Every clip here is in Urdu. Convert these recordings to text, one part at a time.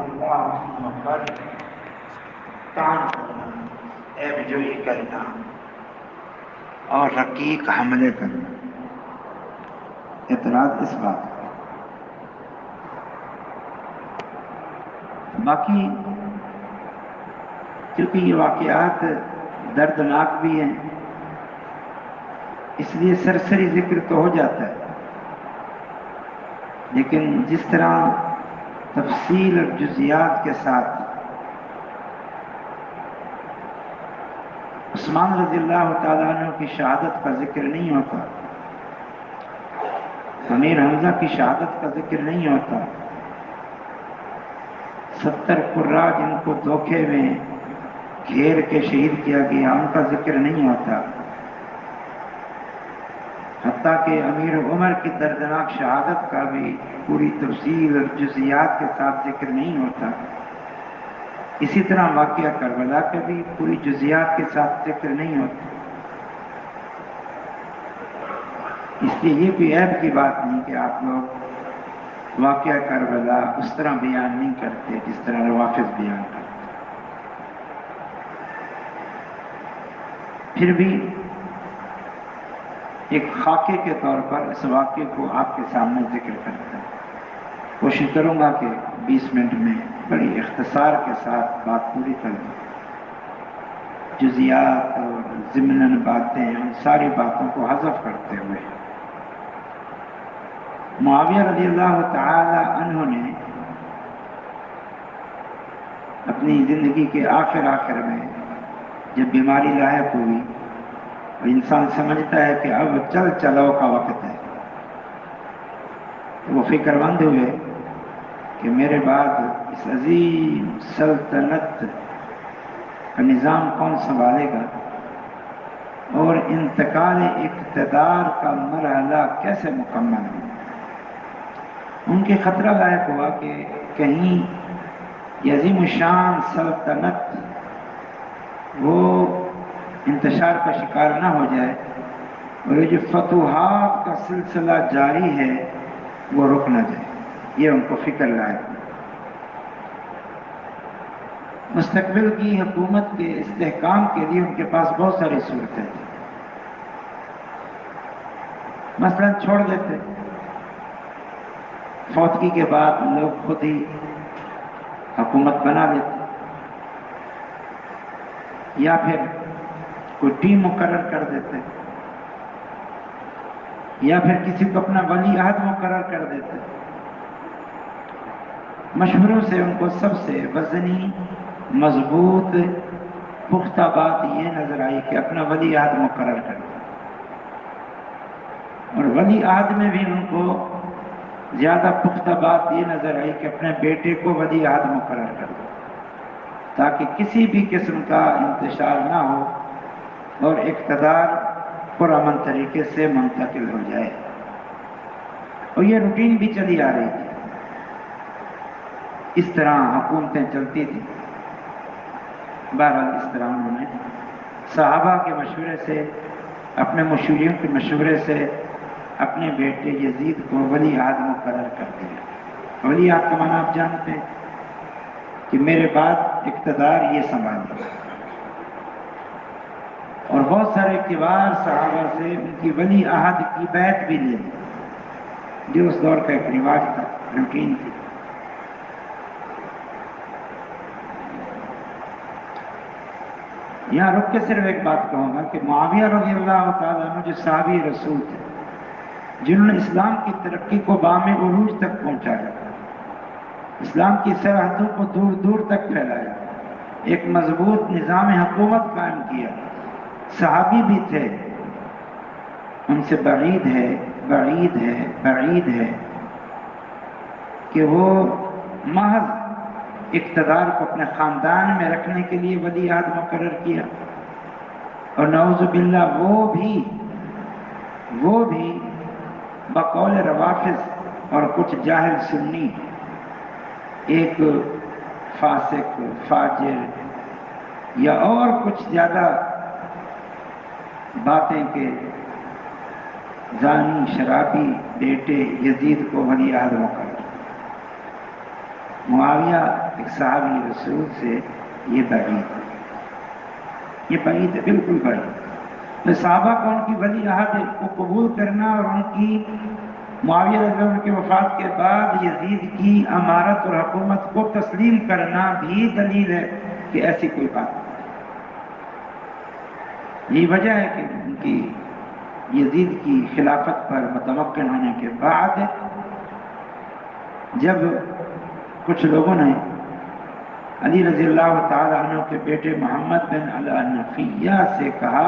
اللہ پر طعن کرنا، عیب جوئی کرنا اور رقیق حملے کرنا، اعتراض اس بات کا۔ باقی کیونکہ یہ واقعات دردناک بھی ہیں، اس لیے سرسری ذکر تو ہو جاتا ہے، لیکن جس طرح تفصیل اور جزیات کے ساتھ عثمان رضی اللہ تعالیٰ عنہ کی شہادت کا ذکر نہیں ہوتا، امیر حمزہ کی شہادت کا ذکر نہیں ہوتا، 70 قرہ جن کو دھوکے میں گھیر کے شہید کیا گیا ان کا ذکر نہیں ہوتا، حتیٰ کہ امیر عمر کی دردناک شہادت کا بھی پوری تفصیل اور جزیات کے ساتھ ذکر نہیں ہوتا، اسی طرح واقعہ کربلا کا بھی پوری جزیات کے ساتھ ذکر نہیں ہوتا۔ اس لیے یہ کوئی عیب کی بات نہیں کہ آپ لوگ واقعہ کربلا اس طرح بیان نہیں کرتے جس طرح روافض بیان کرتے۔ پھر بھی ایک خاکے کے طور پر اس واقعے کو آپ کے سامنے ذکر کرتا ہے۔ کوشش کروں گا کہ 20 منٹ میں بڑی اختصار کے ساتھ بات پوری کر دوں، جزیات اور ضمناً باتیں ان ساری باتوں کو حذف کرتے ہوئے۔ معاویہ رضی اللہ تعالی عنہ نے اپنی زندگی کے آخر میں جب بیماری لاحق ہوئی اور انسان سمجھتا ہے کہ اب چل چلاؤ کا وقت ہے، تو وہ فکر مند ہوئے کہ میرے بعد اس عظیم سلطنت کا نظام کون سنبھالے گا اور انتقال اقتدار کا مرحلہ کیسے مکمل ہو۔ ان کے خطرہ لاحق ہوا کہ کہیں یہ عظیم الشان سلطنت وہ انتشار کا شکار نہ ہو جائے اور یہ جو فتوحات کا سلسلہ جاری ہے وہ رک نہ جائے، یہ ان کو فکر لاحق ہے۔ مستقبل کی حکومت کے استحکام کے لیے ان کے پاس بہت ساری صورتیں تھیں۔ مثلا چھوڑ دیتے، فوتگی کے بعد لوگ خود ہی حکومت بنا لیتے، یا پھر کوئی ٹیم مقرر کر دیتے، یا پھر کسی کو اپنا ولی عہد مقرر کر دیتے۔ مشوروں سے ان کو سب سے وزنی مضبوط پختہ بات یہ نظر آئی کہ اپنا ولی عہد مقرر کر دیں، اور ولی عہد میں بھی ان کو زیادہ پختہ بات یہ نظر آئی کہ اپنے بیٹے کو ولی عہد مقرر کر دیں تاکہ کسی بھی قسم کا انتشار نہ ہو اور اقتدار پرامن طریقے سے منتقل ہو جائے۔ اور یہ روٹین بھی چلی آ رہی تھی، اس طرح حکومتیں چلتی تھیں۔ بہرحال اس طرح انہوں نے صحابہ کے مشورے سے، اپنے مشیروں کے مشورے سے اپنے بیٹے یزید کو ولی عہد مقرر کر دیا۔ ولی عہد کا معنی آپ جانتے ہیں کہ میرے بعد اقتدار یہ سنبھالے، اور بہت سارے کبار صحابہ سے ان کی ولی عہد کی بیعت بھی لی، جو اس دور کا ایک رواج تھا، روٹین تھی۔ یہاں رک کے صرف ایک بات کہوں گا کہ معاویہ رضی اللہ تعالیٰ عنہ جو صحابی رسول تھے، جنہوں نے اسلام کی ترقی کو بام عروج تک پہنچایا، اسلام کی سرحدوں کو دور دور تک پھیلایا، ایک مضبوط نظام حکومت قائم کیا، صحابی بھی تھے، ان سے بعید ہے کہ وہ محض اقتدار کو اپنے خاندان میں رکھنے کے لیے ولی عہد مقرر کیا، اور نعوذ باللہ وہ بھی بقول روافض اور کچھ جاہل سنی ایک فاسق فاجر یا اور کچھ زیادہ باتیں کہ زانی شرابی بیٹے یزید کو ولی عہد مقرر۔ معاویہ ایک صحابی رسول سے یہ بعید ہے، بالکل بعید۔ تو صحابہ کو ان کی ولی عہد کو قبول کرنا اور ان کی معاویہ رضی اللہ عنہ کی وفات کے بعد یزید کی امارت اور حکومت کو تسلیم کرنا بھی دلیل ہے کہ ایسی کوئی بات نہیں۔ یہی وجہ ہے کہ ان کی یزید کی خلافت پر متمکن ہونے کے بعد جب کچھ لوگوں نے علی رضی اللہ تعالیٰ عنہ کے بیٹے محمد بن الحنفیہ سے کہا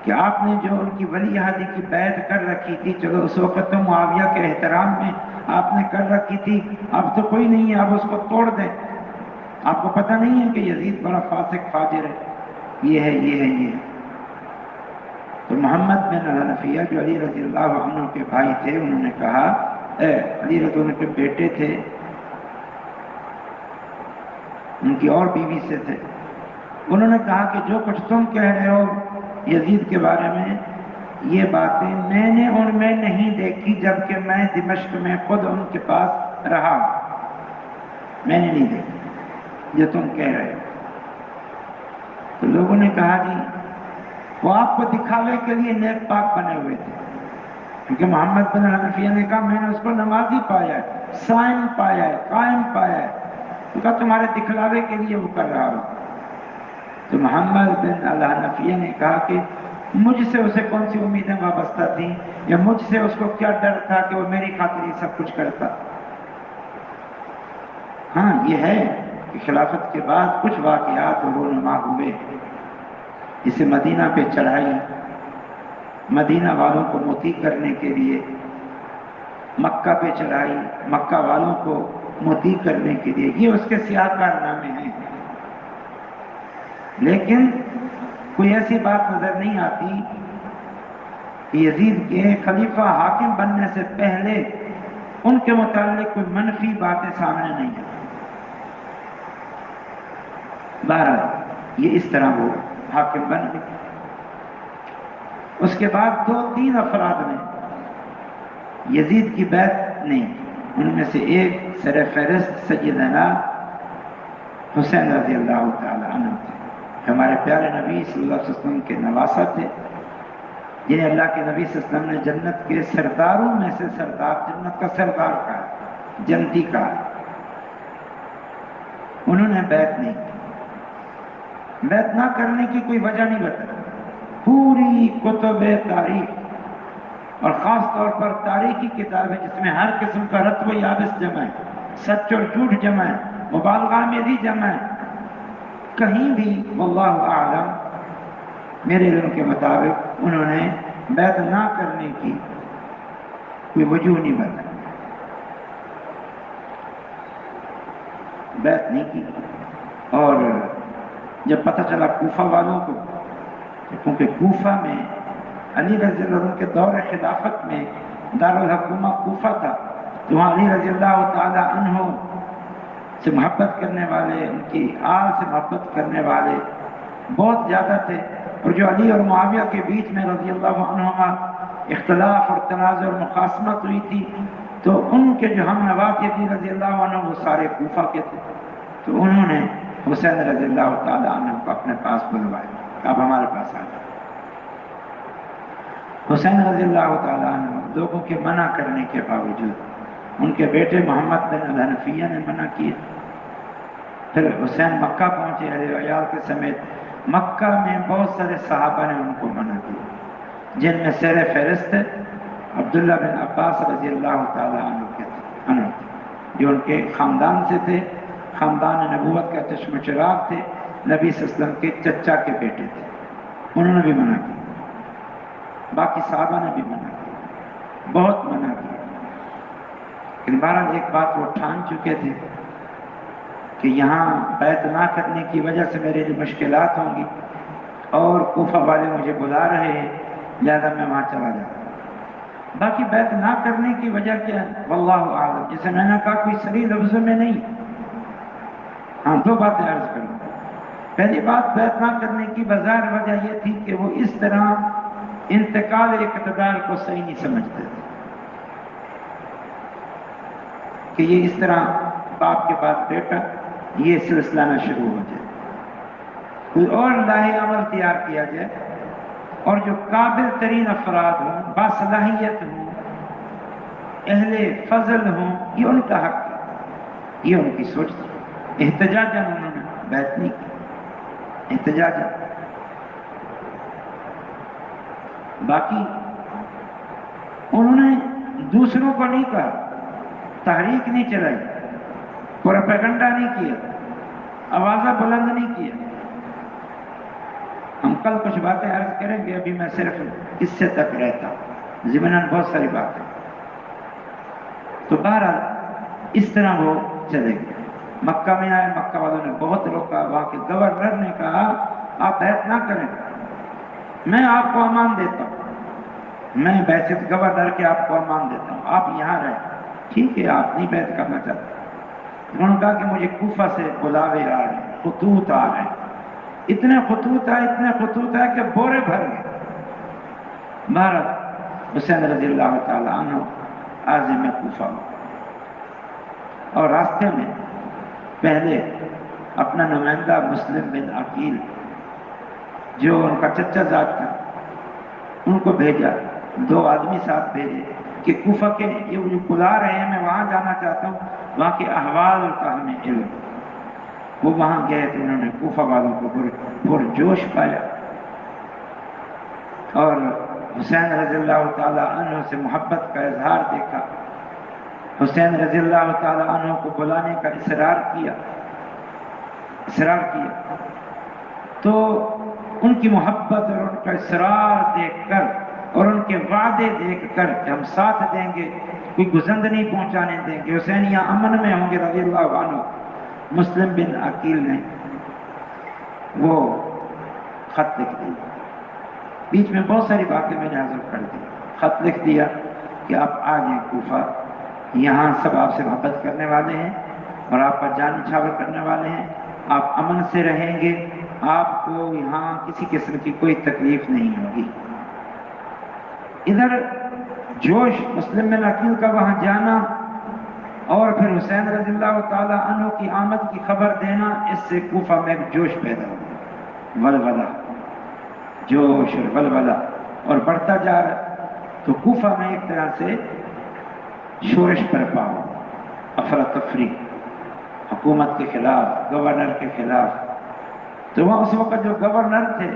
کہ آپ نے جو ان کی ولی عہدی کی بیعت کر رکھی تھی، چلو اس وقت تو معاویہ کے احترام میں آپ نے کر رکھی تھی، اب تو کوئی نہیں ہے، اب اس کو توڑ دیں۔ آپ کو پتہ نہیں ہے کہ یزید بڑا فاسق فاجر ہے، یہ ہے۔ تو محمد بن الحنفیہ جو علی رضی اللہ عنہ کے بھائی تھے، انہوں نے کہا، علی رضی اللہ عنہ کے بیٹے تھے، ان کی اور بیوی سے تھے، انہوں نے کہا کہ جو کچھ تم کہہ رہے ہو یزید کے بارے میں، یہ باتیں میں نے ان میں نہیں دیکھی، جبکہ میں دمشق میں خود ان کے پاس رہا، میں نے نہیں دیکھی جو تم کہہ رہے ہو۔ تو لوگوں نے کہا جی وہ آپ کو دکھاوے کے لیے نیک پاک بنے ہوئے تھے، کیونکہ محمد بن حنفیہ نے کہا میں نے اس کو نمازی پایا ہے، صائم پایا ہے، قائم پایا ہے، تو کہا تمہارے دکھلاوے کے لیے وہ کر رہا ہو۔ تو محمد بن الحنفیہ نے کہا کہ مجھ سے اسے کون سی امیدیں وابستہ تھیں، یا مجھ سے اس کو کیا ڈر تھا کہ وہ میری خاطر یہ سب کچھ کرتا۔ ہاں یہ ہے کہ خلافت کے بعد کچھ واقعات رونما ہوئے، جسے مدینہ پہ چڑھائی، مدینہ والوں کو مطیع کرنے کے لیے، مکہ پہ چڑھائی، مکہ والوں کو مطیع کرنے کے لیے، یہ اس کے سیاہ کارنامے ہیں۔ لیکن کوئی ایسی بات نظر نہیں آتی کہ یزید کے خلیفہ حاکم بننے سے پہلے ان کے متعلق کوئی منفی باتیں سامنے نہیں آتی۔ بہرحال یہ اس طرح وہ حاکم بن گئے۔ اس کے بعد 2-3 افراد نے یزید کی بیعت نہیں کی، ان میں سے ایک سر فہرست سیدنا حسین رضی اللہ تعالی عنہ تھے، ہمارے پیارے نبی صلی اللہ علیہ وسلم کے نواسہ تھے، جنہیں اللہ کے نبی صلی اللہ علیہ وسلم نے جنت کے سرداروں میں سے سردار، جنت کا سردار کہا، جنتی کہا۔ انہوں نے بیعت نہیں کی۔ بیعت نہ کرنے کی کوئی وجہ نہیں بتائی۔ پوری کتب تاریخ اور خاص طور پر تاریخی کتابیں جس میں ہر قسم کا رطب و یابس جمع ہے، سچ اور جھوٹ جمع ہے، مبالغہ میں بھی جمع ہے، کہیں بھی واللہ اعلم میرے علم کے مطابق انہوں نے بیعت نہ کرنے کی کوئی وجہ نہیں بتائی، بیعت نہیں کی۔ اور جب پتہ چلا کوفہ والوں کو، کیونکہ کوفہ میں علی رضی اللہ عنہ کے دور خلافت میں دارالحکومہ کوفہ تھا، تو وہاں علی رضی اللہ تعالی عنہ سے محبت کرنے والے، ان کی آل سے محبت کرنے والے بہت زیادہ تھے، اور جو علی اور معاویہ کے بیچ میں رضی اللہ عنہما اختلاف اور تنازع اور مخاصمت ہوئی تھی، تو ان کے جو ہم نوا تھے علی رضی اللہ عنہ وہ سارے کوفہ کے تھے، تو انہوں نے حسین رضی اللہ تعالی عنہ کو اپنے پاس بلوایا، اب ہمارے پاس آ جائے۔ حسین رضی اللہ تعالی عنہ لوگوں کے منع کرنے کے باوجود، ان کے بیٹے محمد بن الحنفیہ نے منع کیا، پھر حسین مکہ پہنچے اہل عیال کے سمیت، مکہ میں بہت سارے صحابہ نے ان کو منع کیا، جن میں سیر فہرست عبداللہ بن عباس رضی اللہ تعالی عنہ کے تھے، جو ان کے خاندان سے تھے، خاندان نبوت کا چشم چراغ تھے، نبی صلی اللہ علیہ وسلم کے چچا کے بیٹے تھے، انہوں نے بھی منع کیا، باقی صحابہ نے بھی منع کیا، بہت منع کیا۔ لیکن بہرحال ایک بات وہ ٹھان چکے تھے کہ یہاں بیعت نہ کرنے کی وجہ سے میرے لیے مشکلات ہوں گی، اور کوفہ والے مجھے بلا رہے ہیں، لہذا میں وہاں چلا جاؤں۔ باقی بیعت نہ کرنے کی وجہ کیا ہے واللہ اعلم، جسے میں نے کہا کوئی صریح لفظوں میں نہیں۔ ہاں 2 باتیں عرض کروں۔ پہلی بات، بیعت نہ کرنے کی بظاہر وجہ یہ تھی کہ وہ اس طرح انتقال اقتدار کو صحیح نہیں سمجھتے تھے، کہ یہ اس طرح باپ کے بعد بیٹا، یہ سلسلہ نہ شروع ہو جائے، کوئی اور لاہے عمل تیار کیا جائے، اور جو قابل ترین افراد ہوں، باصلاحیت ہوں، اہل فضل ہوں، یہ ان کا حق ہے، یہ ان کی سوچ تھی۔ احتجاجاً انہوں نے بیعت نہیں کی، احتجاجاً۔ باقی انہوں نے دوسروں کو نہیں کہا، تحریک نہیں چلائی، پروپیگنڈا نہیں کیا، آوازہ بلند نہیں کیا۔ ہم کل کچھ باتیں عرض کریں گے، ابھی میں صرف اس سے تک رہتا ہوں، ضمناً بہت ساری باتیں۔ تو بہرحال اس طرح وہ چلے گئے، مکہ میں آئے، مکہ والوں نے بہت روکا، وہاں کے گورنر نے کہا آپ بیعت نہ کریں، میں آپ کو امان دیتا ہوں، میں بحیثیت گورنر کے آپ کو امان دیتا ہوں، آپ یہاں رہیں۔ ٹھیک ہے، آپ نہیں بیعت کرنا چاہتے۔ انہوں نے کہا کہ مجھے کوفہ سے بلاوے آ رہے ہیں، خطوط آ رہے ہیں، اتنے خطوط آئے کہ بورے بھر گئے۔ بہرحال حسین رضی اللہ تعالیٰ عنہ عازم کوفہ ہو، اور راستے میں پہلے اپنا نمائندہ مسلم بن عقیل، جو ان کا چچا زاد تھا، ان کو بھیجا، 2 آدمی ساتھ بھیجے کہ کوفہ کے یہ مجھے بلا رہے ہیں، میں وہاں جانا چاہتا ہوں، وہاں کے احوال کا ہمیں علم۔ وہ وہاں گئے تو انہوں نے کوفہ والوں کو پرجوش پایا، اور حسین رضی اللہ تعالیٰ عنہ سے محبت کا اظہار دیکھا، حسین رضی اللہ تعالیٰ عنہ کو بلانے کا اصرار کیا تو ان کی محبت اور ان کا اصرار دیکھ کر اور ان کے وعدے دیکھ کر کہ ہم ساتھ دیں گے، کوئی گزند نہیں پہنچانے دیں گے، حسین یہاں امن میں ہوں گے رضی اللہ عنہ، مسلم بن عقیل نے وہ خط لکھ دیا۔ بیچ میں بہت ساری باتیں میں نے حذف کر دی۔ خط لکھ دیا کہ آپ آ جائیں کوفہ، یہاں سب آپ سے محبت کرنے والے ہیں اور آپ کا جان نچھاور کرنے والے ہیں، آپ امن سے رہیں گے، آپ کو یہاں کسی قسم کی کوئی تکلیف نہیں ہوگی۔ ادھر جوش مسلم بن عقیل کا وہاں جانا اور پھر حسین رضی اللہ تعالیٰ عنہ کی آمد کی خبر دینا، اس سے کوفہ میں ایک جوش پیدا ہوا، ولولہ، جوش اور ولولہ، اور بڑھتا جا رہا۔ تو کوفہ میں ایک طرح سے شورش برپا ہو، افراتفری، حکومت کے خلاف، گورنر کے خلاف۔ تو وہاں اس وقت جو گورنر تھے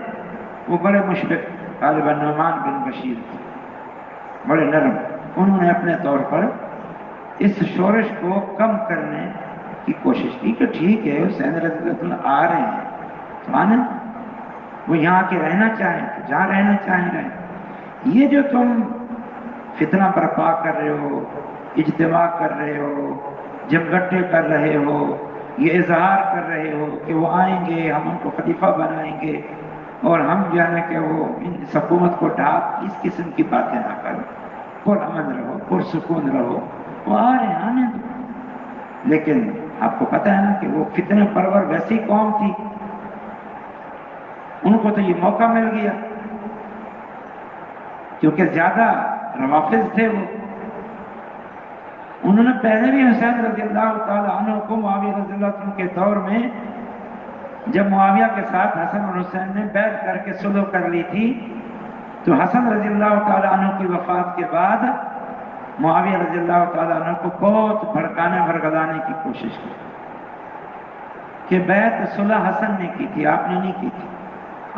وہ بڑے مشفق، غالباً نعمان بن بشیر تھے، بڑے نرم۔ انہوں نے اپنے طور پر اس شورش کو کم کرنے کی کوشش کی کہ ٹھیک ہے، حسین رضی اللہ عنہ آ رہے ہیں تو آنا، وہ یہاں کے رہنا چاہیں تو جہاں رہنا چاہیں رہیں، یہ جو تم فتنہ برپا کر رہے ہو، اجتماع کر رہے ہو، جمگٹے کر رہے ہو، یہ اظہار کر رہے ہو کہ وہ آئیں گے، ہم ان کو خلیفہ بنائیں گے اور ہم جو ہے کہ وہ اس حکومت کو ڈھانپ، اس قسم کی باتیں نہ کرو، پر امن رہو، پر سکون رہو، وہ آ رہے ہیں آنے دو۔ لیکن آپ کو پتہ ہے نا کہ وہ فتنہ پرور ویسی قوم تھی، ان کو تو یہ موقع مل گیا کیونکہ زیادہ روافض تھے وہ۔ انہوں نے پہلے بھی حسین رضی اللہ تعالیٰ عنہ کو معاویہ رضی اللہ عنہ کے دور میں، جب معاویہ کے ساتھ حسن اور حسین نے بیعت کر کے صلح کر لی تھی، تو حسن رضی اللہ تعالیٰ عنہ کی وفات کے بعد معاویہ رضی اللہ تعالیٰ عنہ کو بہت بھڑکانے بھڑکانے کی کوشش کی کہ بیعت صلح حسن نے کی تھی، آپ نے نہیں کی تھی،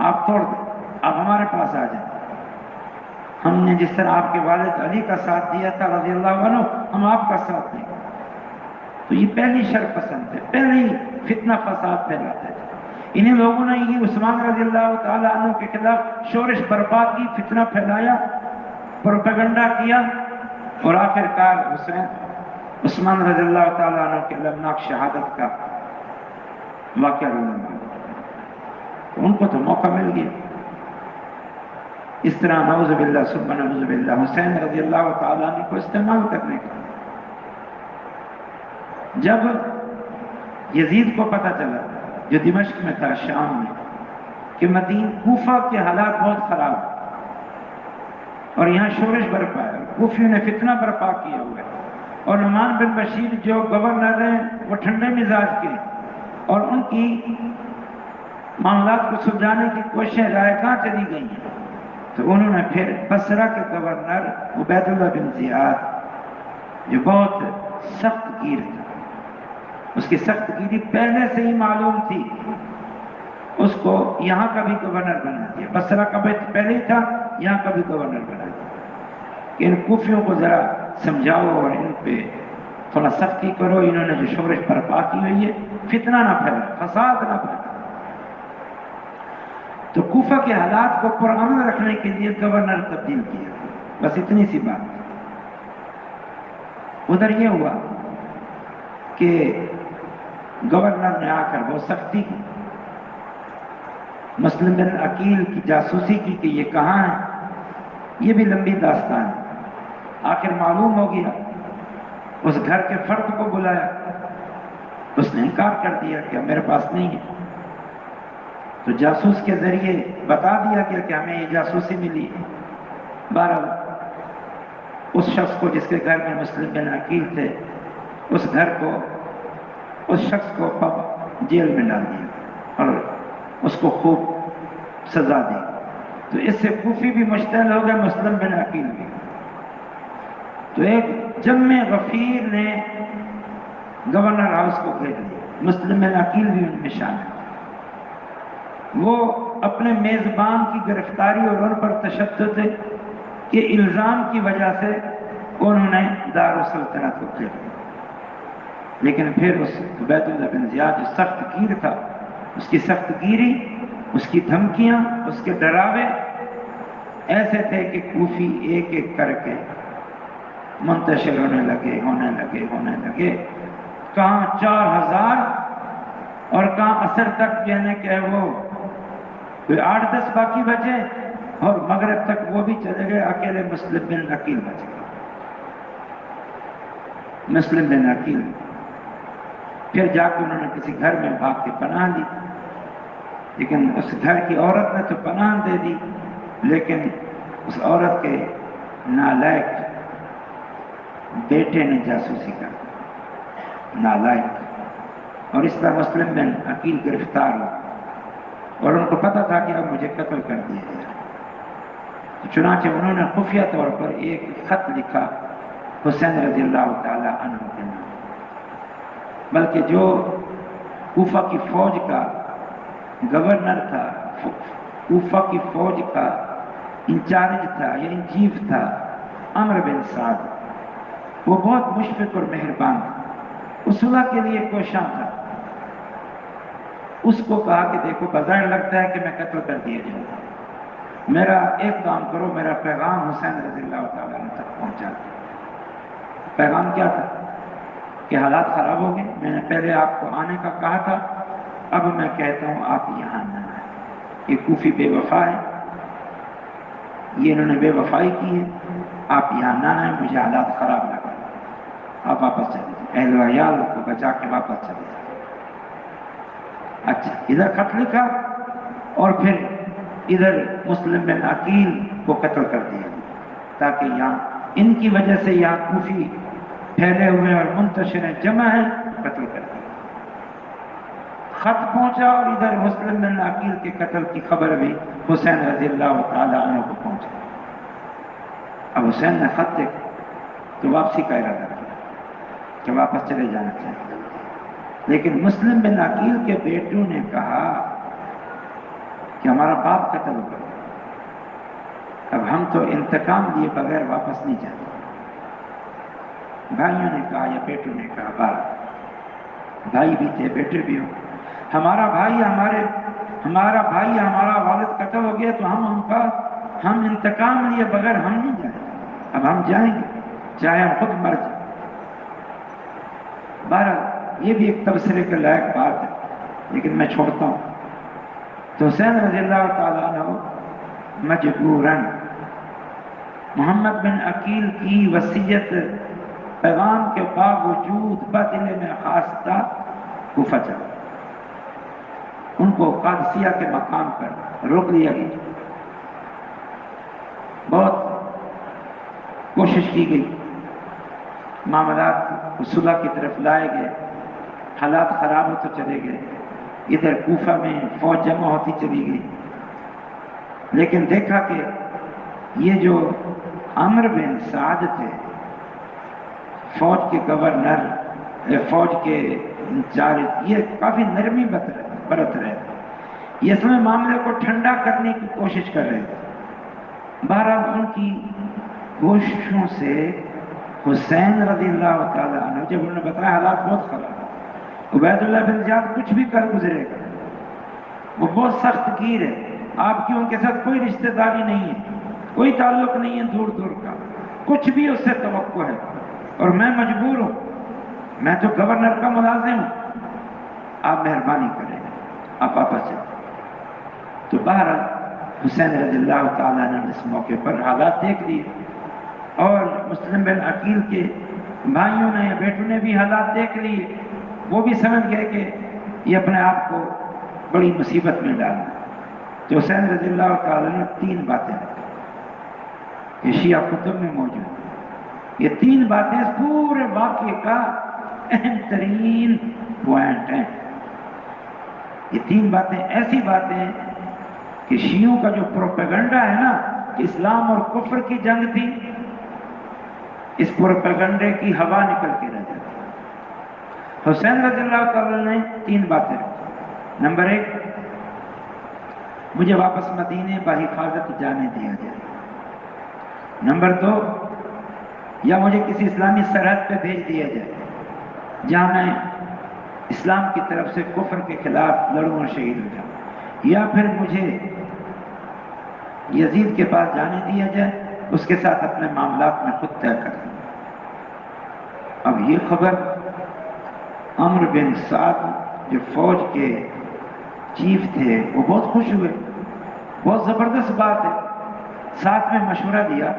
آپ توڑ دیں، آپ ہمارے پاس آ جائیں، ہم نے جس طرح آپ کے والد علی کا ساتھ دیا تھا رضی اللہ عنہ، ہم آپ کا ساتھ دیں۔ تو یہ پہلی شر پسند تھے، پہلے ہی فتنہ فساد پھیلاتے تھے۔ انہیں لوگوں نے یہ عثمان رضی اللہ تعالیٰ عنہ کے خلاف شورش برپا کی، فتنہ پھیلایا، پروپیگنڈا کیا، اور آخرکار عثمان رضی اللہ تعالیٰ عنہ کے المناک شہادت کا واقعہ ہونا۔ ان کو تو موقع مل گیا اس طرح نعوذ باللہ ثم نعوذ باللہ حسین رضی اللہ تعالیٰ عنہ کو استعمال کرنے کا۔ جب یزید کو پتہ چلا، جو دمشق میں تھا، شام میں، کہ کوفہ کے حالات بہت خراب اور یہاں شورش برپا ہے، کوفیوں نے فتنہ برپا کیا ہوا ہے اور نعمان بن بشیر جو گورنر ہیں وہ ٹھنڈے مزاج کے، اور ان کی معاملات کو سلجھانے کی کوششیں رائے کہاں چلی گئی ہیں، تو انہوں نے پھر بصرہ کے گورنر عبید اللہ بن زیاد جو بہت سخت گیر تھا، اس کی سخت گیری پہلے سے ہی معلوم تھی، اس کو یہاں کا بھی گورنر بنا دیا، بصرہ کا بھی پہلے ہی تھا، یہاں کا بھی گورنر بنا دیا کہ ان کوفیوں کو ذرا سمجھاؤ اور ان پہ تھوڑا سختی کرو، انہوں نے جو شورش برپا کی ہوئی ہے فتنہ نہ پھیلا، فساد نہ پھیلا۔ تو کوفہ کے حالات کو پرامن رکھنے کے لیے گورنر تبدیل کیا، بس اتنی سی بات۔ ادھر یہ ہوا کہ گورنر نے آ کر وہ سختی کی، مسلم بن عقیل کی جاسوسی کی کہ یہ کہاں ہے، یہ بھی لمبی داستان ہے۔ آخر معلوم ہو گیا، اس گھر کے فرد کو بلایا، اس نے انکار کر دیا کہ میرے پاس نہیں ہے، تو جاسوس کے ذریعے بتا دیا گیا کہ ہمیں یہ جاسوسی ملی ہے۔ بہرحال اس شخص کو جس کے گھر میں مسلم بن عقیل تھے، اس گھر کو، اس شخص کو جیل میں ڈال دیا اور اس کو خوب سزا دی۔ تو اس سے کوفی بھی مشتعل ہو گئے، مسلم بن عقیل بھی۔ تو ایک جم غفیر نے گورنر ہاؤس کو گھیر لیا، مسلم بن عقیل بھی ان میں شامل۔ وہ اپنے میزبان کی گرفتاری اور ان پر تشدد کے الزام کی وجہ سے انہوں نے دارالسلطنت کو گھیر لیا، لیکن پھر اس عبید اللہ بن زیاد جو سخت گیر تھا، اس کی سخت گیری، اس کی دھمکیاں، اس کے ڈراوے ایسے تھے کہ کوفی ایک ایک کر کے منتشر ہونے لگے، کہاں 4000 اور کہاں عصر تک یعنی کہ وہ 8-10 باقی بچے، اور مغرب تک وہ بھی چلے گئے، اکیلے مسلم بن عقیل بچ گئے۔ مسلم بن عقیل پھر جا کے انہوں نے کسی گھر میں بھاگ کے پناہ لی، لیکن اس گھر کی عورت نے تو پناہ دے دی، لیکن اس عورت کے نالائق بیٹے نے جاسوسی کر دی، نالائق، اور اس طرح مسلم بن عقیل گرفتار ہوا، اور ان کو پتہ تھا کہ اب مجھے قتل کر دیا گیا۔ چنانچہ انہوں نے خفیہ طور پر ایک خط لکھا حسین رضی اللہ تعالی عنہ کے نام، بلکہ جو کوفہ کی فوج کا گورنر تھا، کوفہ کی فوج کا انچارج تھا یا انچیف تھا، عمرو بن سعد، وہ بہت مشفق اور مہربان تھا، وہ صلح کے لیے کوشاں تھا۔ اس کو کہا کہ دیکھو بظاہر لگتا ہے کہ میں قتل کر دیا جاؤں گا، میرا ایک کام کرو، میرا پیغام حسین رضی اللہ تعالیٰ عنہ تک پہنچا دو۔ پیغام کیا تھا کہ حالات خراب ہو گئے، میں نے پہلے آپ کو آنے کا کہا تھا، اب میں کہتا ہوں آپ یہاں نہ آئیں، یہ کوفی بے وفا ہے، یہ انہوں نے بے وفائی کی ہے، آپ یہاں نہ آئیں، مجھے حالات خراب لگا، آپ واپس چلے جائیں، اہل و عیال کو بچا کے واپس چلے جائیں۔ اچھا، ادھر خط لکھا اور پھر ادھر مسلم بن عقیل کو قتل کر دیا تاکہ یہاں ان کی وجہ سے یہاں کوفی پھیلے ہوئے اور منتشر جمع ہیں، قتل کر دیا۔ خط پہنچا اور ادھر مسلم بن عقیل کے قتل کی خبر بھی حسین رضی اللہ تعالیٰ عنہ کو پہنچا۔ اب حسین نے خط دیکھا تو واپسی کا ارادہ کیا کہ واپس چلے جانا چاہیے، لیکن مسلم بن عقیل کے بیٹوں نے کہا کہ ہمارا باپ قتل ہو گیا، اب ہم تو انتقام لیے بغیر واپس نہیں جاتے۔ بھائیوں نے کہا یا بیٹوں نے کہا، بھائی بھی تھے بیٹے بھی ہوں، ہمارا بھائی ہمارا والد قتل ہو گیا تو ہم انتقام لیے بغیر ہم نہیں جائیں، اب ہم جائیں گے چاہے ہم خود مر جائیں۔ بہرحال یہ بھی ایک تبصرے کے لائق بات ہے، لیکن میں چھوڑتا ہوں۔ تو حسین رضی اللہ تعالیٰ عنہ مجبوراً محمد بن عقیل کی وصیت پیغام کے باوجود بدلے میں خواستہ کوفہ چلا، ان کو قادسیہ کے مقام پر روک لیا گیا، بہت کوشش کی گئی معاملات کو صلح کی طرف لائے گئے، حالات خراب ہوتے چلے گئے، ادھر کوفہ میں فوج جمع ہوتی چلی گئی، لیکن دیکھا کہ یہ جو عمرو بن سعد تھے، فوج کے گورنر، فوج کے انچارج، یہ کافی نرمی برت رہے تھے، یہ اس میں معاملے کو ٹھنڈا کرنے کی کوشش کر رہے تھے۔ بہرحال ان کی کوششوں سے حسین رضی اللہ تعالیٰ عنہ، جب انہوں نے بتایا حالات بہت خراب، عبید اللہ بن زیاد کچھ بھی کر گزرے گا، وہ بہت سخت گیر ہے، آپ کی ان کے ساتھ کوئی رشتہ داری نہیں ہے، کوئی تعلق نہیں ہے دور دور کا، کچھ بھی اس سے توقع ہے، اور میں مجبور ہوں، میں تو گورنر کا ملازم ہوں، آپ مہربانی کریں، آپ واپس جائیں۔ تو بہرحال حسین رضی اللہ تعالیٰ نے اس موقع پر حالات دیکھ لیے، اور مسلم بن عقیل کے بھائیوں نے، بیٹوں نے بھی حالات دیکھ لیے، وہ بھی سمجھ گئے کہ یہ اپنے آپ کو بڑی مصیبت میں ڈالنا۔ تو حسین رضی اللہ تعالیٰ نے 3 باتیں یہ شیعہ کتب میں موجود، یہ 3 باتیں اس پورے واقعے کا اہم ترین پوائنٹ ہیں۔ یہ 3 باتیں ایسی باتیں ہیں کہ شیعوں کا جو پروپیگنڈا ہے نا کہ اسلام اور کفر کی جنگ تھی، اس پروپیگنڈے کی ہوا نکل کے رہ جاتی۔ حسین رضی اللہ تعالیٰ نے 3 باتیں رکھی۔ نمبر 1، مجھے واپس مدینے بحفاظت جانے دیا جائے۔ نمبر 2، یا مجھے کسی اسلامی سرحد پہ بھیج دیا جائے جہاں میں اسلام کی طرف سے کفر کے خلاف لڑوں اور شہید ہو جاؤں، یا پھر مجھے یزید کے پاس جانے دیا جائے، اس کے ساتھ اپنے معاملات میں خود طے کر دوں۔ اب یہ خبر عمرو بن سعد جو فوج کے چیف تھے وہ بہت خوش ہوئے، بہت زبردست بات ہے۔ ساتھ میں مشورہ دیا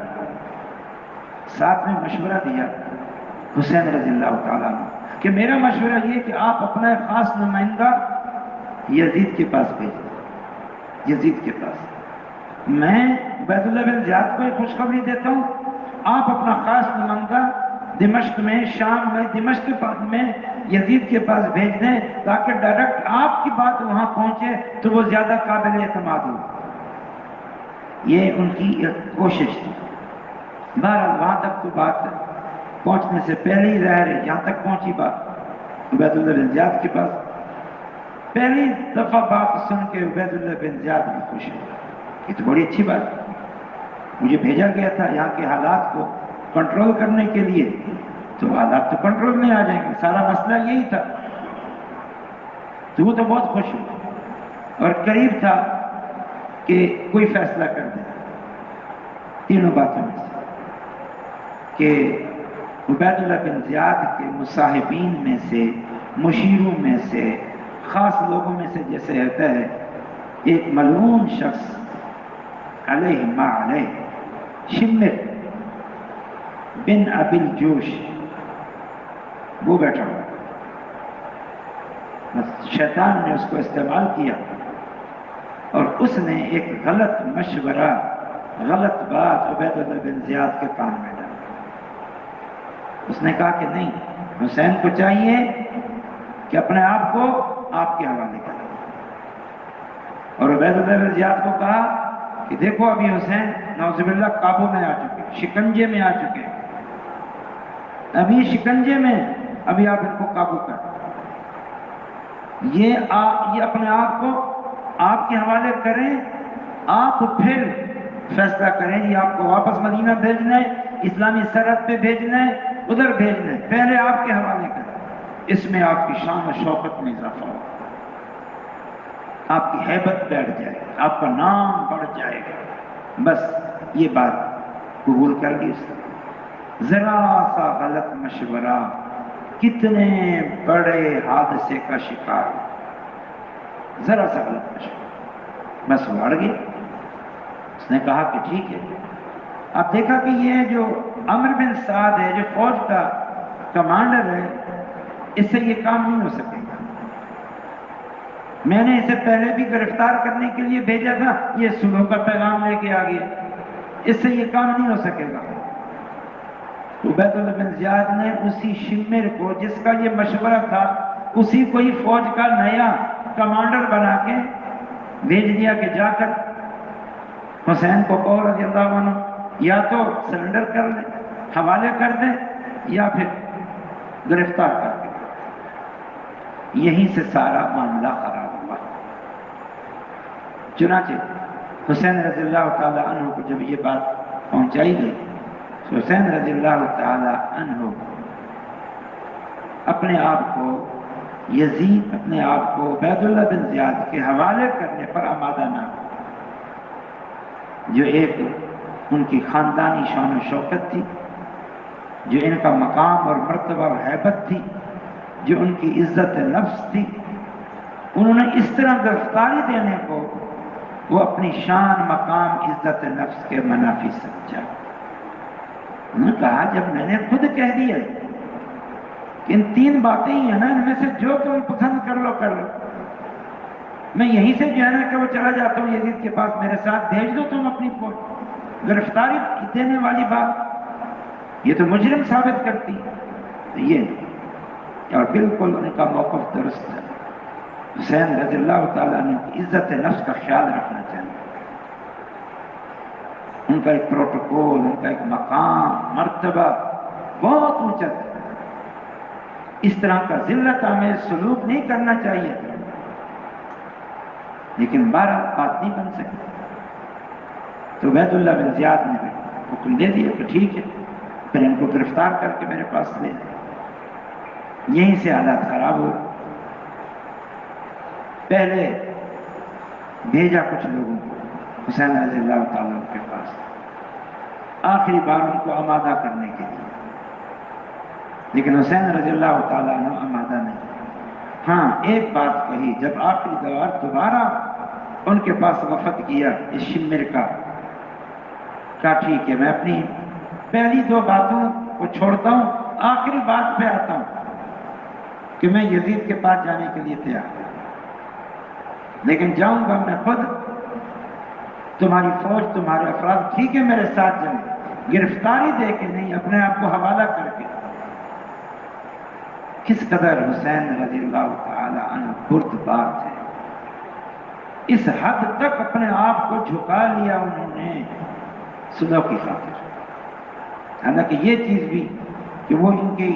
حسین رضی اللہ تعالیٰ عنہ کہ میرا مشورہ یہ کہ آپ اپنا خاص نمائندہ یزید کے پاس بھیجیں، یزید کے پاس۔ میں عبید اللہ بن زیاد کو ایک خوشخبری دیتا ہوں، آپ اپنا خاص نمائندہ دمشق میں، شام میں، دمشق کے پاس میں یزید کے پاس بھیج دیں تاکہ ڈائریکٹ آپ کی بات وہاں پہنچے تو وہ زیادہ قابل اعتماد ہو۔ یہ ان کی ایک کوشش تھی۔ بہرحال وہاں تک تو بات پہنچنے سے پہلے ہی ظاہر ہے، جہاں تک پہنچی بات عبید اللہ بن زیاد کے پاس، پہلی دفعہ بات سن کے عبید اللہ بن زیاد بھی خوش ہوا، یہ تو بڑی اچھی بات ہے، مجھے بھیجا گیا تھا یہاں کے حالات کو کنٹرول کرنے کے لیے، تو حالات تو کنٹرول میں آ جائیں گے، سارا مسئلہ یہی تھا۔ تو وہ تو بہت خوش ہوا اور قریب تھا کہ کوئی فیصلہ کر دے تینوں باتوں میں سے، کہ عبید اللہ بن زیاد کے مصاحبین میں سے، مشیروں میں سے، خاص لوگوں میں سے جیسے ہوتا ہے ایک ملعون شخص علیہ ما علیہ، شمر بن ابی الجوش، وہ بیٹھا ہوا، شیطان نے اس کو استعمال کیا اور اس نے ایک غلط مشورہ، غلط بات عبید اللہ بن زیاد کے کان میں ڈالی۔ اس نے کہا کہ نہیں، حسین کو چاہیے کہ اپنے آپ کو آپ کے حوالے کرے، اور عبید اللہ بن زیاد کو کہا کہ دیکھو ابھی حسین نعوذ باللہ قابو میں آ چکے، شکنجے میں آ چکے، ابھی شکنجے میں، ابھی آپ ان کو قابو کریں، یہ اپنے آپ کو آپ کے حوالے کریں، آپ پھر فیصلہ کریں یہ آپ کو واپس مدینہ بھیجنا ہے، اسلامی سرحد پہ بھیجنا ہے، ادھر بھیجنا ہے، پہلے آپ کے حوالے کریں، اس میں آپ کی شان و شوکت میں اضافہ ہوگا، آپ کی ہیبت بیٹھ جائے گا، آپ کا نام بڑھ جائے گا۔ بس یہ بات قبول کر لی اس نے۔ ذرا سا غلط مشورہ کتنے بڑے حادثے کا شکار، ذرا سا غلط مشورہ، بس وہ اڑ گئی۔ اس نے کہا کہ ٹھیک ہے۔ اب دیکھا کہ یہ جو عمرو بن سعد ہے، جو فوج کا کمانڈر ہے، اس سے یہ کام نہیں ہو سکے گا، میں نے اسے پہلے بھی گرفتار کرنے کے لیے بھیجا تھا، یہ صلح کا پیغام لے کے آ گیا، اس سے یہ کام نہیں ہو سکے گا۔ عبید اللہ بن زیاد نے اسی شمر کو، جس کا یہ مشورہ تھا، اسی کو ہی فوج کا نیا کمانڈر بنا کے بھیج دیا کہ جا کر حسین کو کہو رضی اللہ عنہ یا تو سرنڈر کر لیں، حوالے کر دیں، یا پھر گرفتار کر دیں۔ یہیں سے سارا معاملہ خراب ہوا۔ چنانچہ حسین رضی اللہ تعالی عنہ کو جب یہ بات پہنچائی گئی تو حسین رضی اللہ تعالی عنہ اپنے آپ کو یزید، اپنے آپ کو عبید اللہ بن زیاد کے حوالے کرنے پر آمادہ نہ ہو، جو ایک ان کی خاندانی شان و شوکت تھی، جو ان کا مقام اور مرتبہ اور ہیبت تھی، جو ان کی عزت نفس تھی، انہوں نے اس طرح گرفتاری دینے کو وہ اپنی شان، مقام، عزت نفس کے منافی سمجھا۔ انہوں نے کہا جب میں نے خود کہہ دیا کہ ان تین باتیں ہی ہیں نا، ان میں سے جو تم پسند کر لو کر لو، میں یہیں سے جو ہے نا کہ وہ چلا جاتا ہوں یزید کے پاس، میرے ساتھ بھیج دو تم اپنی فوج۔ گرفتاری دینے والی بات یہ تو مجرم ثابت کرتی ہے، یہ اور بالکل ان کا موقف درست ہے۔ حسین رضی اللہ تعالیٰ عنہ کی عزت نفس کا خیال رکھنا چاہیے، ان کا ایک پروٹوکول، ان کا ایک مقام، مرتبہ بہت اونچا تھا۔ اس طرح کا ذلت آمیز سلوک نہیں کرنا چاہیے، لیکن بہرحال بات نہیں بن سکی تو عبید اللہ بن زیاد نے بھی حکم دے دیا کہ ٹھیک ہے، پھر ان کو گرفتار کر کے میرے پاس لے آئے۔ یہیں سے حالات خراب ہوئے۔ پہلے بھیجا کچھ لوگوں کو حسین رضی اللہ تعالیٰ کے پاس، آخری بار ان کو آمادہ کرنے کے لیے، لیکن حسین رضی اللہ تعالیٰ عنہ آمادہ نہیں۔ ہاں ایک بات کہی، جب آخری بار دوبارہ ان کے پاس وفد کیا اس شمر کا، کہا ٹھیک ہے میں اپنی پہلی دو باتوں کو چھوڑتا ہوں، آخری بات پہ آتا ہوں کہ میں یزید کے پاس جانے کے لیے تیار ہوں، لیکن جاؤں گا میں خود، تمہاری فوج، تمہارے افراد ٹھیک ہے میرے ساتھ جائیں، گرفتاری دے کے نہیں، اپنے آپ کو حوالہ کر کے۔ کس قدر حسین رضی اللہ تعالی عنہ بردبار تھے، اس حد تک اپنے آپ کو جھکا لیا انہوں نے صلح کی خاطر۔ حالانکہ یہ چیز بھی کہ وہ ان کی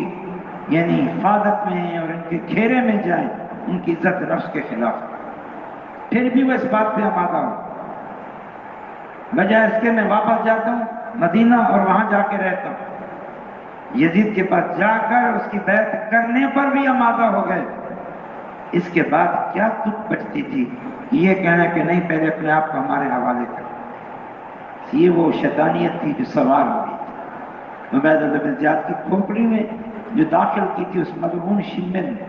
یعنی حفاظت میں اور ان کے گھیرے میں جائیں، ان کی عزت نفس کے خلاف، پھر بھی وہ اس بات پہ آمادہ ہو، بجائے اس کے میں واپس جاتا ہوں مدینہ اور وہاں جا کے رہتا ہوں۔ یزید کے پاس جا کر اس کی بیعت کرنے پر بھی آمادہ ہو گئے۔ اس کے بعد کیا تک بچتی تھی یہ کہنا کہ نہیں پہلے اپنے آپ کو ہمارے حوالے کر۔ یہ وہ شیطانیت تھی جو سوار ہو گئی تھی عبید اللہ بن زیاد کی کھوپڑی میں، جو داخل کی تھی اس ملعون شمر میں۔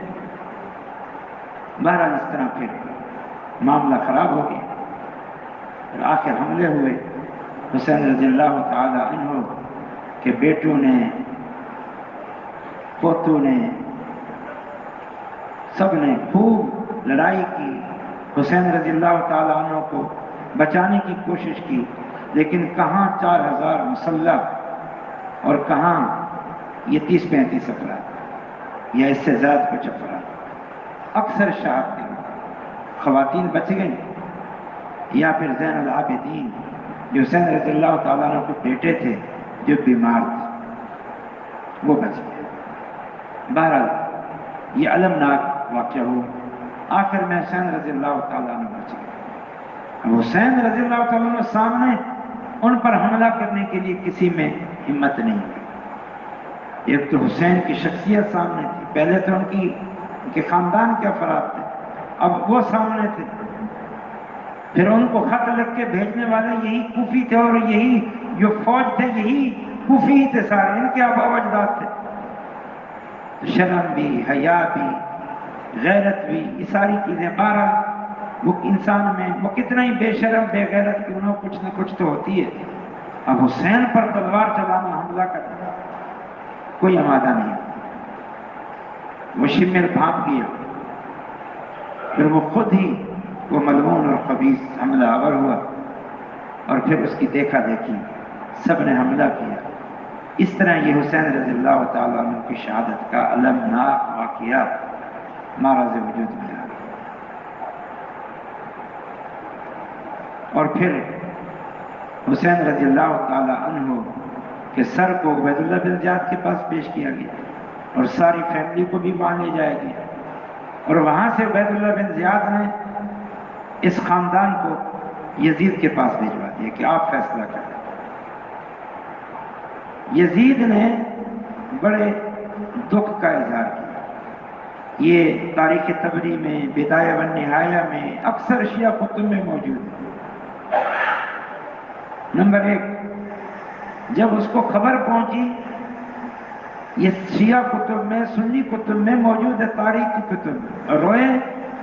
بہرحال اس طرح پھر معاملہ خراب ہو گیا اور آخر حملے ہوئے۔ حسین رضی اللہ تعالی عنہ کے بیٹوں نے، پوتوں نے، سب نے خوب لڑائی کی، حسین رضی اللہ تعالی عنہ کو بچانے کی کوشش کی، لیکن کہاں 4000 مسلح اور کہاں یہ 30-35 افراد یا اس سے زیادہ کچھ افراد۔ اکثر شہادتیں خواتین بچ گئیں، یا پھر زین العابدین جو حسین رضی اللہ تعالیٰ عنہ کے بیٹے تھے جو بیمار تھے وہ بچ گئے۔ بہرحال یہ المناک واقعہ ہوا، آخر میں حسین رضی اللہ تعالیٰ عنہ بچ گئے۔ اب حسین رضی اللہ تعالیٰ عنہ سامنے ان پر حملہ کرنے کے لیے کسی میں ہمت نہیں ہوئی۔ ایک تو حسین کی شخصیت سامنے تھی، پہلے تو ان کے خاندان کے افراد تھے، اب وہ سامنے تھے، پھر ان کو خط لکھ کے بھیجنے والے یہی کوفی تھے، اور یہی جو فوج تھے یہی کوفی ہی تھے، سارے ان کے آباء و اجداد تھے۔ شرم بھی، حیا بھی، غیرت بھی، یہ ساری چیزیں بہرحال وہ انسان میں وہ کتنا ہی بے شرم بے غیرت کیوں نہ کچھ تو ہوتی ہے۔ اب حسین پر تلوار چلانا، حملہ کرنا، کوئی آمادہ نہیں۔ وہ شمر بھاپ گیا، پھر وہ خود ہی وہ ملعون اور خبیث حملہ آور ہوا، اور پھر اس کی دیکھا دیکھی سب نے حملہ کیا۔ اس طرح یہ حسین رضی اللہ تعالیٰ عنہ کی شہادت کا المناک واقعہ معرض وجود میں آ گیا۔ اور پھر حسین رضی اللہ تعالیٰ عنہ کے سر کو عبید اللہ بن زیاد کے پاس پیش کیا گیا اور ساری فیملی کو بھی وہاں لے جایا گیا، اور وہاں سے عبید اللہ بن زیاد نے اس خاندان کو یزید کے پاس بھیجوا دیا کہ آپ فیصلہ کریں۔ یزید نے بڑے دکھ کا اظہار کیا، یہ تاریخ طبری میں، بدایہ و نہایہ میں، اکثر شیعہ کتب میں موجود ہے۔ نمبر 1، جب اس کو خبر پہنچی، یہ شیعہ کتب میں، سنی کتب میں موجود ہے، تاریخ کی کتب میں، روئے،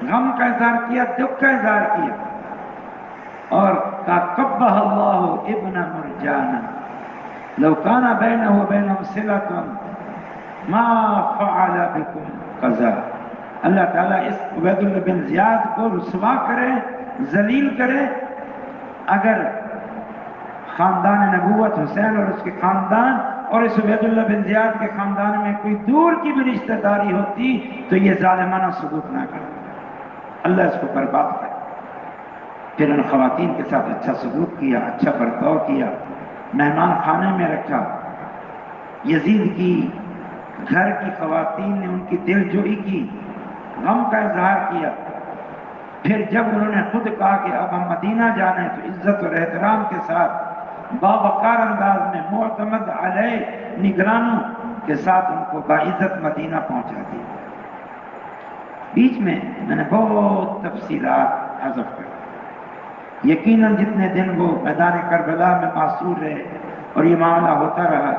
غم کا اظہار کیا، دکھ کا اظہار کیا، اور کہا قبح اللہ ابن مرجان لو کان بینہ و بینہم صلۃ ما فعل بکم قضا۔ اللہ تعالیٰ اس عبید اللہ بن زیاد کو رسوا کرے، ذلیل کرے، اگر خاندان نبوت حسین اور اس کے خاندان اور اس عبید اللہ بن زیاد کے خاندان میں کوئی دور کی بھی رشتہ داری ہوتی تو یہ ظالمانہ سلوک نہ کرتا، اللہ اس کو برباد کرے۔ پھر ان خواتین کے ساتھ اچھا سلوک کیا، اچھا برتاؤ کیا، مہمان خانے میں رکھا۔ یزید کی گھر کی خواتین نے ان کی دل جوئی کی، غم کا اظہار کیا۔ پھر جب انہوں نے خود کہا کہ اب ہم مدینہ جانا ہے تو عزت اور احترام کے ساتھ، باوقار انداز میں، معتمد علیہ نگرانوں کے ساتھ ان کو باعزت مدینہ پہنچا دیا۔ بیچ میں نے بہت تفصیلات حذف کر، یقیناً جتنے دن وہ میدان کربلا میں معصور رہے اور یہ معاملہ ہوتا رہا،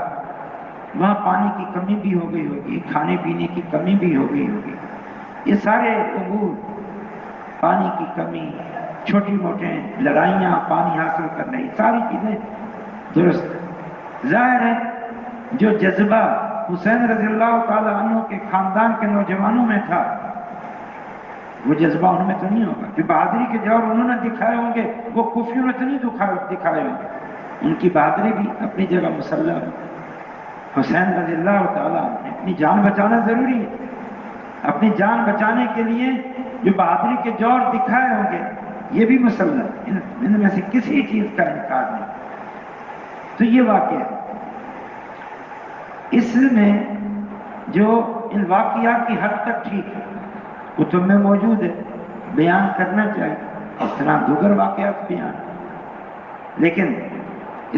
وہاں پانی کی کمی بھی ہو گئی ہوگی، کھانے پینے کی کمی بھی ہو گئی ہوگی، یہ سارے امور، پانی کی کمی، چھوٹی موٹے لڑائیاں، پانی حاصل کرنے، ساری چیزیں درست۔ ظاہر ہے جو جذبہ حسین رضی اللہ تعالیٰ عنہ کے خاندان کے نوجوانوں میں تھا، وہ جذبہ ان میں تو نہیں ہوگا کہ بہادری کے جوہر انہوں نے دکھائے ہوں گے، وہ کوفیوں نے تو نہیں دکھائے ہوں گے۔ ان کی بہادری بھی اپنی جگہ مسلح ہے۔ حسین رضی اللہ تعالیٰ نے اپنی جان بچانا ضروری ہے، اپنی جان بچانے کے لیے جو بہادری کے جوہر دکھائے ہوں گے یہ بھی مسلح ہے، ان میں سے کسی چیز کا انکار نہیں۔ تو یہ واقعہ ہے، اس میں جو ان واقعات کی حد تک ٹھیک ہے، کتب میں موجود ہے، بیان کرنا چاہیے، اس طرح دیگر واقعات بیان، لیکن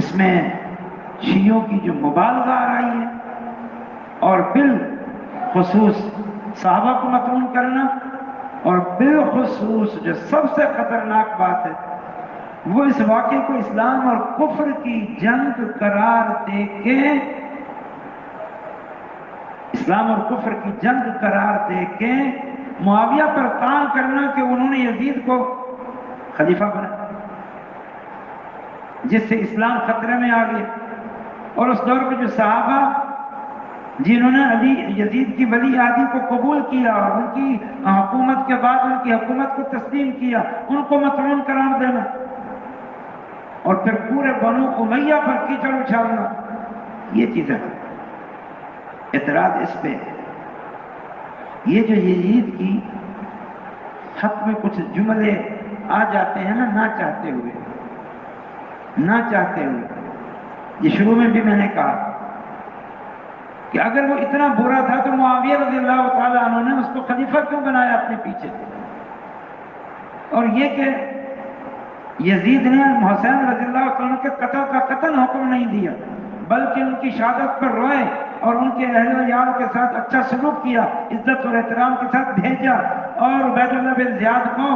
اس میں شیعوں کی جو مبالغہ آ رہی ہے اور بالخصوص صحابہ کو مطعون کرنا، اور بالخصوص جو سب سے خطرناک بات ہے وہ اس واقعے کو اسلام اور کفر کی جنگ قرار دے کے، اسلام اور کفر کی جنگ قرار دے کے معاویہ پر طعن کرنا کہ انہوں نے یزید کو خلیفہ بنا، جس سے اسلام خطرے میں آ گیا۔ اور اس دور کے جو صحابہ جنہوں نے یزید کی ولی عہدی کو قبول کیا اور ان کی حکومت کے بعد ان کی حکومت کو تسلیم کیا، ان کو مطعون قرار دینا، اور پھر پورے بنو امیہ پر کیچڑ اچھالنا، یہ چیزیں اعتراض اس پہ۔ یہ جو یزید کی حق میں کچھ جملے آ جاتے ہیں نا، نہ چاہتے ہوئے، یہ شروع میں بھی میں نے کہا کہ اگر وہ اتنا برا تھا تو معاویہ رضی اللہ تعالیٰ عنہ نے اس کو خلیفہ کیوں بنایا اپنے پیچھے؟ اور یہ کہ یزید نے حسین رضی اللہ تعالیٰ عنہ کے قتل کا قطعاً حکم نہیں دیا، بلکہ ان کی شہادت پر روئے اور ان کے اہل ویال کے ساتھ اچھا سلوک کیا، عزت اور احترام کے ساتھ بھیجا، اور عبید اللہ بن زیاد کو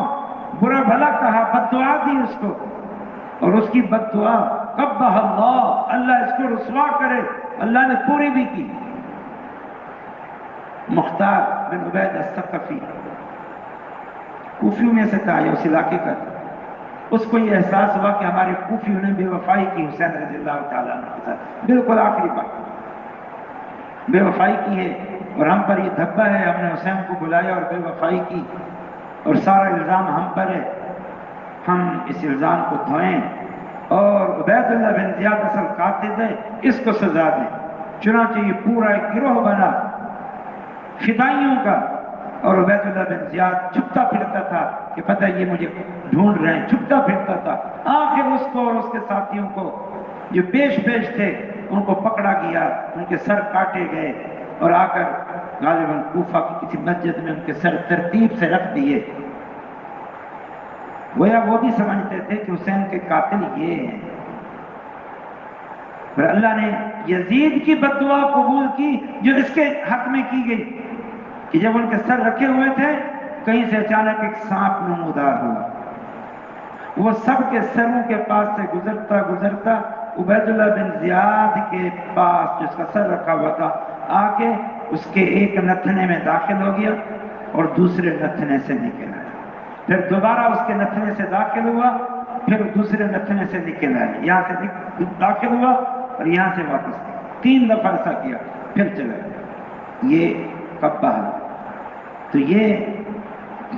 برا بھلا کہا، بد دعا دی اس کو، اور اس کی بد دعا قبح اللہ، اللہ اس کو رسوا کرے، اللہ نے پوری بھی کی۔ مختار بن عبید الثقفی کوفیوں میں سے تھا، یا اس علاقے کا تھا، اس کو یہ احساس ہوا کہ ہمارے کوفیوں نے بے وفائی کی حسین رضی اللہ تعالیٰ عنہ کے ساتھ، بالکل آخری بات بے وفائی کی ہے، اور ہم پر یہ دھبا ہے، ہم نے حسین کو بلایا اور بے وفائی کی، اور سارا الزام ہم پر ہے، ہم اس الزام کو دھوئیں، اور عبید اللہ بن زیاد اصل قاتل ہے، اس کو سزا دیں۔ چنانچہ یہ پورا ایک گروہ بنا فدائیوں کا، اور عبید اللہ بن زیاد چھپتا پھرتا تھا کہ پتہ یہ مجھے ڈھونڈ رہے ہیں، چھپتا پھرتا تھا۔ آخر اس کو اور اس کے ساتھیوں کو جو پیش تھے ان کو پکڑا گیا، ان کے سر کاٹے گئے اور آ کر غالباً کوفہ کی کسی مسجد میں ان کے سر ترتیب سے رکھ دیے۔ گویا وہ بھی سمجھتے تھے کہ حسین کے قاتل یہ ہیں۔ پر اللہ نے یزید کی بد دعا قبول کی جو اس کے حق میں کی گئی کہ جب ان کے سر رکھے ہوئے تھے کہیں سے اچانک ایک سانپ نمودار ہوا، وہ سب کے سروں کے پاس سے گزرتا گزرتا عبید اللہ بن زیاد کے پاس جس کا سر رکھا ہوا تھا آ کے اس کے ایک نتھنے میں داخل ہو گیا اور دوسرے نتھنے سے نکل آیا، پھر دوبارہ اس کے نتھنے سے داخل ہوا، پھر دوسرے نتھنے سے نکل آیا، یہاں سے داخل ہوا اور یہاں سے واپس گیا، 3 دفعہ ایسا کیا، پھر چلا گیا۔ یہ کب بحال؟ تو یہ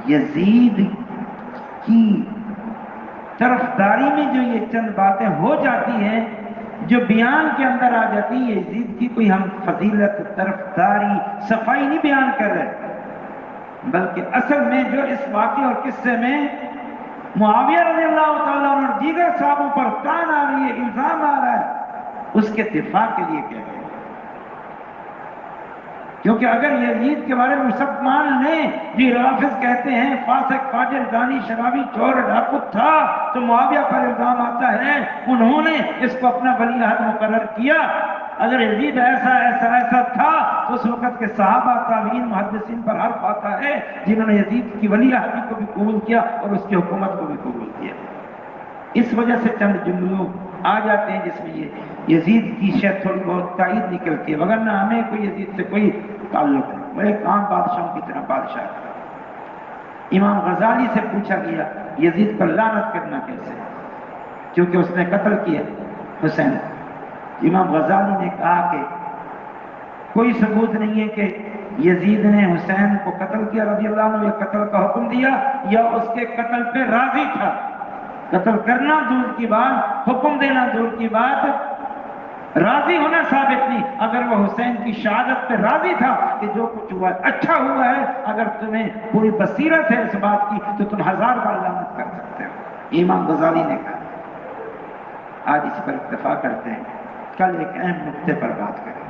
یزید کی طرفداری میں جو یہ چند باتیں ہو جاتی ہیں جو بیان کے اندر آ جاتی ہے، یزید کی کوئی ہم فضیلت، طرفداری، صفائی نہیں بیان کر رہے، بلکہ اصل میں جو اس واقعے اور قصے میں معاویہ رضی اللہ تعالیٰ عنہ اور دیگر صحابوں پر تان آ رہی ہے، الزام آ رہا ہے، اس کے دفاع کے لیے کہہ رہے ہیں۔ کیونکہ اگر یزید کے بارے میں سب مان لیں جی رافض کہتے ہیں فاسق، فاجر، زانی، شرابی، چور، ڈاکو تھا، تو معاویہ پر الزام آتا ہے انہوں نے اس کو اپنا ولی عہد مقرر کیا۔ اگر یزید ایسا تھا تو اس وقت کے صحابہ، تابعین، محدثین پر حرف آتا ہے جنہوں نے یزید کی ولی عہدی کو بھی قبول کیا اور اس کی حکومت کو بھی قبول کیا۔ اس وجہ سے چند جملوں آ جاتے ہیں جس میں یہ یزید کی شاید تھوڑی بہت تائید نکلتی ہے، وگرنہ ہمیں کوئی یزید سے کوئی تعلق نہیں، وہ ایک عام بادشاہوں کی طرح بادشاہ ہے۔ امام غزالی سے پوچھا گیا یزید پر لعنت کرنا کیسے، کیونکہ اس نے قتل کیا حسین۔ امام غزالی نے کہا کہ کوئی ثبوت نہیں ہے کہ یزید نے حسین کو قتل کیا رضی اللہ عنہ، یا قتل کا حکم دیا یا اس کے قتل پہ راضی تھا۔ قتل کرنا دور کی بات، حکم دینا دور کی بات، راضی ہونا ثابت نہیں۔ اگر وہ حسین کی شہادت پہ راضی تھا کہ جو کچھ ہوا اچھا ہوا ہے، اگر تمہیں پوری بصیرت ہے اس بات کی تو تم 1000 بار لعنت کر سکتے ہو، امام غزالی نے کہا۔ آج اس پر اتفاق کرتے ہیں، کل ایک اہم نقطے پر بات کریں۔